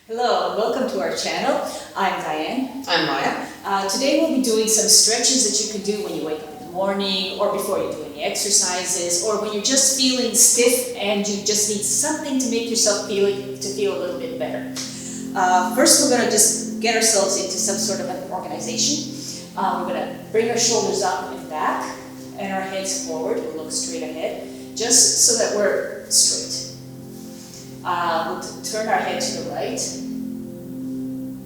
Hello and welcome to our channel. I'm Dianne. I'm Maja. Today we'll be doing some stretches that you can do when you wake up in the morning or before you do any exercises or when you're just feeling stiff and you just need something to make yourself feel a little bit better. First we're going to just get ourselves into some sort of an organization. We're going to bring our shoulders up and back and our heads forward. We'll look straight ahead just so that we're straight. We'll turn our head to the right,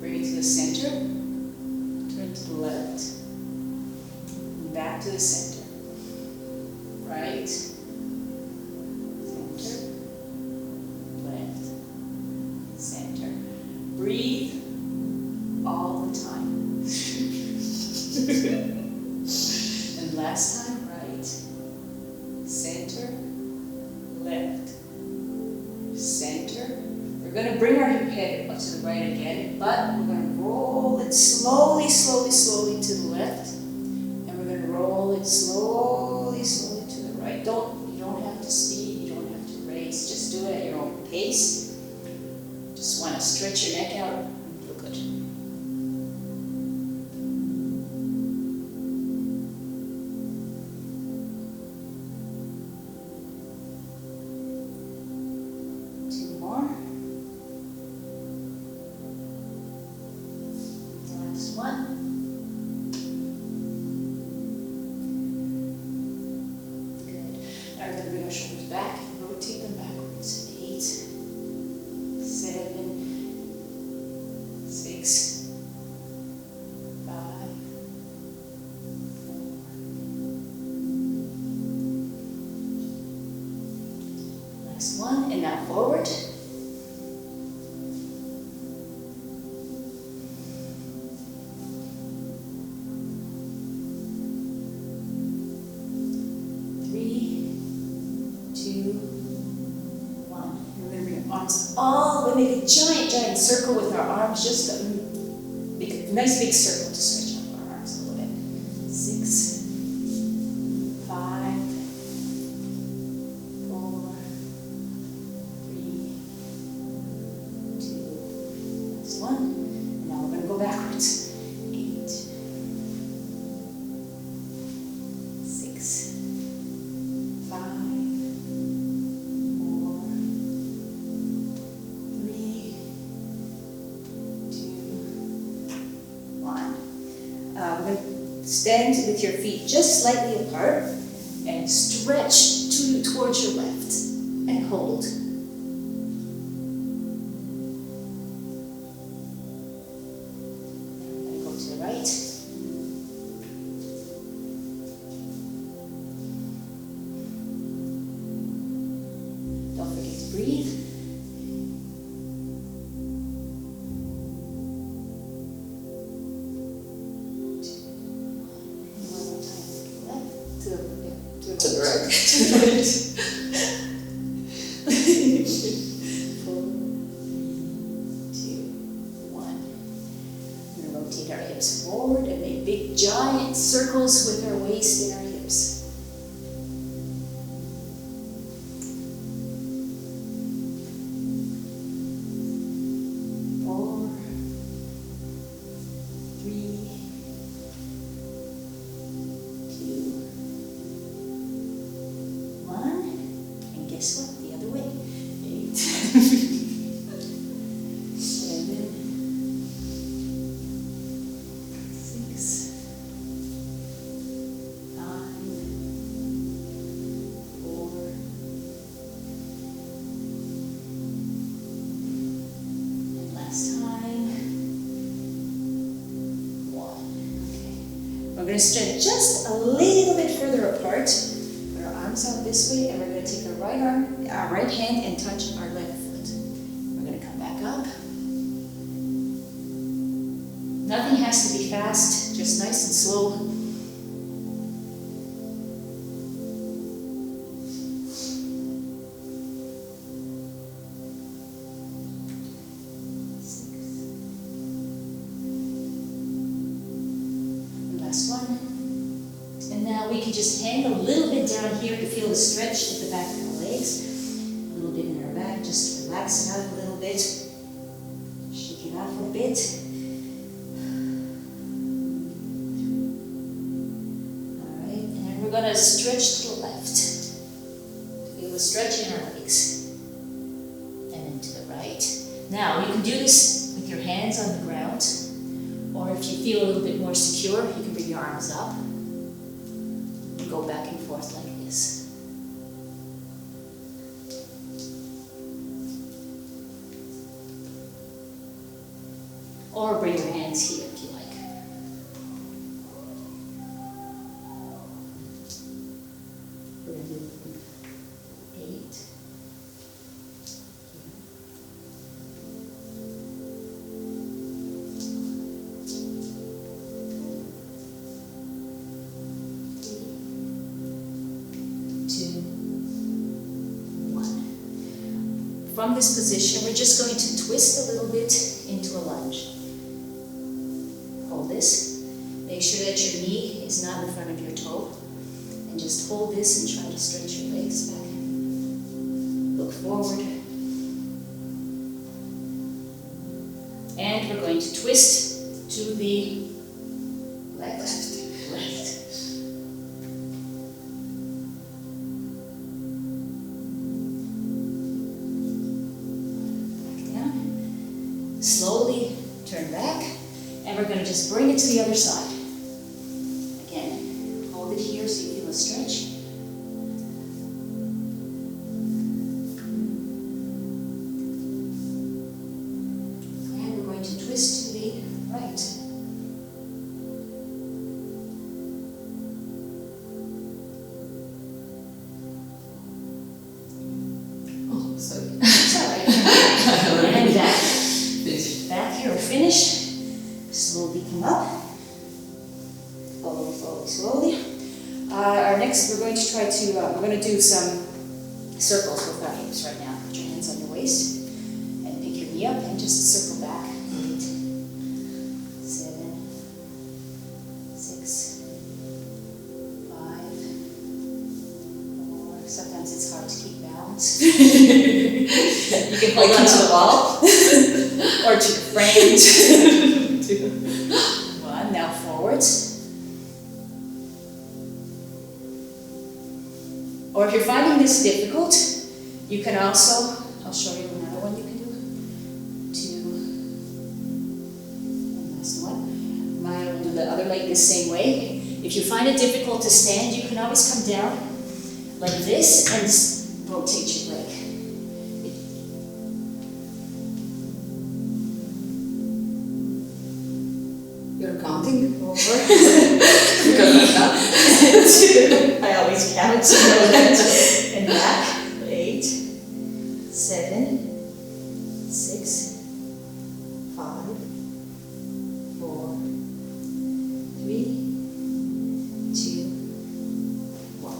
bring it to the center, turn to the left, back to the center, right, center, left, center. Breathe all the time. And last time, right, center, left, center. We're going to bring our head up to the right again, but we're going to roll it slowly, slowly, slowly to the left, and we're going to roll it slowly, slowly to the right. You don't have to speed, you don't have to race, just do it at your own pace. Just want to stretch your neck out and feel good. One. Good. Now we're going to bring our shoulders back and rotate them backwards. 8, 7, 6, 5, 4. Last one. And now forward. 2, 1. And we're going to bring our arms all the way, make a giant, giant circle with our arms, just a nice big circle to stretch out our arms a little bit. 6, 5, 4, 3, 2, that's 1. And now we're going to go backwards. 8, 6, 5, 1. We're going to stand with your feet just slightly apart and stretch towards your left and hold. We're going to go to the right. Don't forget to breathe. To the right. 4, 2, 1. We're going to rotate our hips forward and make big giant circles with our waist and our hips. 4, 3, 2, 1, and guess what? The other way. 8, 7, 6, 5, 4, and last time, 1. Okay. We're going to stretch just a little bit further apart. Arms out this way, and we're going to take our right hand and touch our left foot. We're going to come back up. Nothing has to be fast, just nice and slow. 6. And last one. And now we can just hang a little bit down here to feel the stretch at the back of the legs. A little bit in our back, just relax it out a little bit. bit. Alright, and then we're gonna stretch to the left. Feel the stretch in our legs. And then to the right. Now, you can do this with your hands on the ground, or if you feel a little bit more secure, you can bring your arms up and go back and forth like this. Or bring your hands here if you like. We're going to do 8. 2, 1. From this position, we're just going to twist a little bit into a lunge. Hold this. Make sure that your knee is not in front of your toe. And just hold this and try to stretch your legs back. Look forward. And we're going to twist to the left. Slowly turn back, and we're going to just bring it to the other side. Again, hold it here so you feel a stretch. And we're going to twist to the right. Oh, sorry. It's all right. And back. Back here, finish. Slowly come up. Slowly, slowly, slowly. Our next, we're going to try to, we're going to do some circles with our hips right now. Put your hands on your waist and pick your knee up and just circle back. 8, 7, 6, 5, 4. Sometimes it's hard to keep balance. You can hold on to the wall. Or to your friend. 2, 1. Now forwards. Or if you're finding this difficult, you can also, I'll show you another one you can do. 2. And last one. Maja will do the other leg the same way. If you find it difficult to stand, you can always come down like this and rotate your leg. You're counting over? 3, 2, I always count, so know that. And back, 8, 7, 6, 5, 4, 3, 2, 1.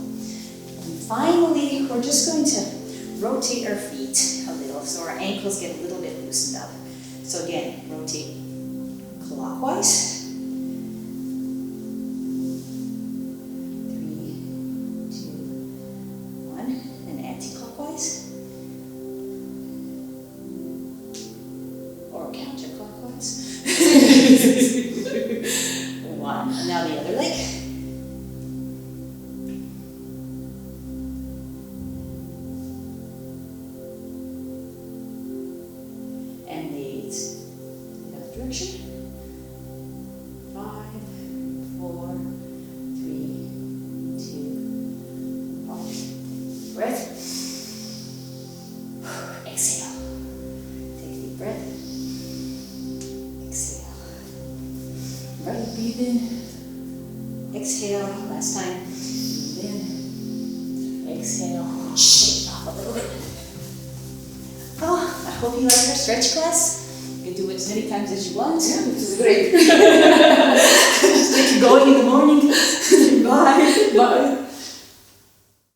And finally, we're just going to rotate our feet a little so our ankles get a little bit loosened up. So again, rotate clockwise. 3, 2, 1, and anti-clockwise. Or counterclockwise. 1. And now the other leg. And the other direction. 5, 4, 3, 2, 1. Breath. Exhale. Take a deep breath. Exhale. Right, breathe in. Exhale. Last time. Breathe in. Exhale. Shake off a little bit. Oh, I hope you like our stretch class. You can do it as many times as you want. Yeah, this is great. Just get you going in the morning. Bye. Bye.